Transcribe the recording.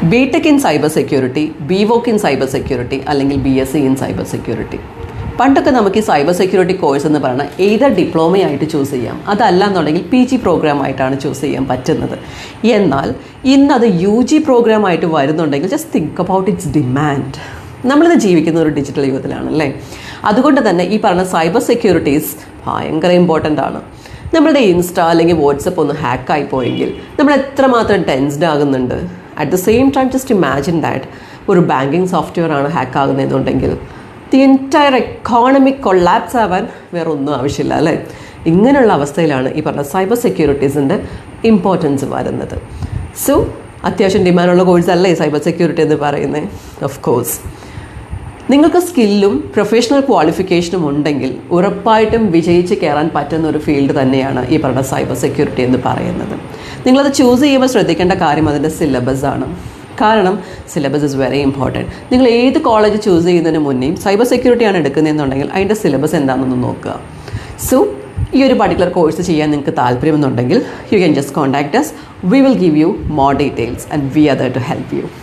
BTech in cyber security, BVOC in cyber security, അല്ലെങ്കിൽ BSc in cyber security. പണ്ടൊക്കെ നമുക്ക് ഈ സൈബർ സെക്യൂരിറ്റി കോഴ്സ് എന്ന് പറഞ്ഞാൽ ഏതർ ഡിപ്ലോമയായിട്ട് ചൂസ് ചെയ്യാം, അതല്ല എന്നുണ്ടെങ്കിൽ PG പ്രോഗ്രാമായിട്ടാണ് ചൂസ് ചെയ്യാൻ പറ്റുന്നത്. എന്നാൽ ഇന്നത് UG പ്രോഗ്രാമായിട്ട് വരുന്നുണ്ടെങ്കിൽ just think about it's demand. നമ്മളിത് ജീവിക്കുന്ന ഒരു ഡിജിറ്റൽ യുഗത്തിലാണല്ലേ. അതുകൊണ്ട് തന്നെ ഈ പറഞ്ഞ സൈബർ സെക്യൂരിറ്റീസ് ഭയങ്കര ഇമ്പോർട്ടൻ്റ് ആണ്. നമ്മളുടെ ഇൻസ്റ്റ അല്ലെങ്കിൽ വാട്സപ്പ് ഒന്ന് ഹാക്കായി പോയെങ്കിൽ നമ്മൾ എത്രമാത്രം ടെൻസ്ഡ് ആകുന്നുണ്ട്. At the same time just imagine that ഒരു ബാങ്കിങ് സോഫ്റ്റ്വെയർ ആണ് ഹാക്ക് ആകുന്നതെന്നുണ്ടെങ്കിൽ ദി എൻറ്റയർ എക്കോണമിക് കൊളാപ്സ് ആവാൻ വേറെ ഒന്നും ആവശ്യമില്ല അല്ലേ. ഇങ്ങനെയുള്ള അവസ്ഥയിലാണ് ഈ പറഞ്ഞ സൈബർ സെക്യൂരിറ്റീസിൻ്റെ ഇമ്പോർട്ടൻസ് വരുന്നത്. സോ അത്യാവശ്യം ഡിമാൻഡുള്ള കോഴ്സല്ലേ സൈബർ സെക്യൂരിറ്റി എന്ന് പറയുന്നത്. ഓഫ് കോഴ്സ് നിങ്ങൾക്ക് സ്കില്ലും പ്രൊഫഷണൽ ക്വാളിഫിക്കേഷനും ഉണ്ടെങ്കിൽ ഉറപ്പായിട്ടും വിജയിച്ച് കയറാൻ പറ്റുന്ന ഒരു ഫീൽഡ് തന്നെയാണ് ഈ പറഞ്ഞ സൈബർ സെക്യൂരിറ്റി എന്ന് പറയുന്നത്. നിങ്ങളത് ചൂസ് ചെയ്യുമ്പോൾ ശ്രദ്ധിക്കേണ്ട കാര്യം അതിൻ്റെ സിലബസ് ആണ്. കാരണം സിലബസ് ഇസ് വെരി ഇമ്പോർട്ടൻറ്റ്. നിങ്ങൾ ഏത് കോളേജ് ചൂസ് ചെയ്യുന്നതിന് മുന്നേയും സൈബർ സെക്യൂരിറ്റിയാണ് എടുക്കുന്നതെന്നുണ്ടെങ്കിൽ അതിൻ്റെ സിലബസ് എന്താണെന്നൊന്ന് നോക്കുക. സോ ഈ ഒരു പർട്ടിക്കുലർ കോഴ്സ് ചെയ്യാൻ നിങ്ങൾക്ക് താല്പര്യമെന്നുണ്ടെങ്കിൽ you can just contact us. We will give you more details and we are there to help you.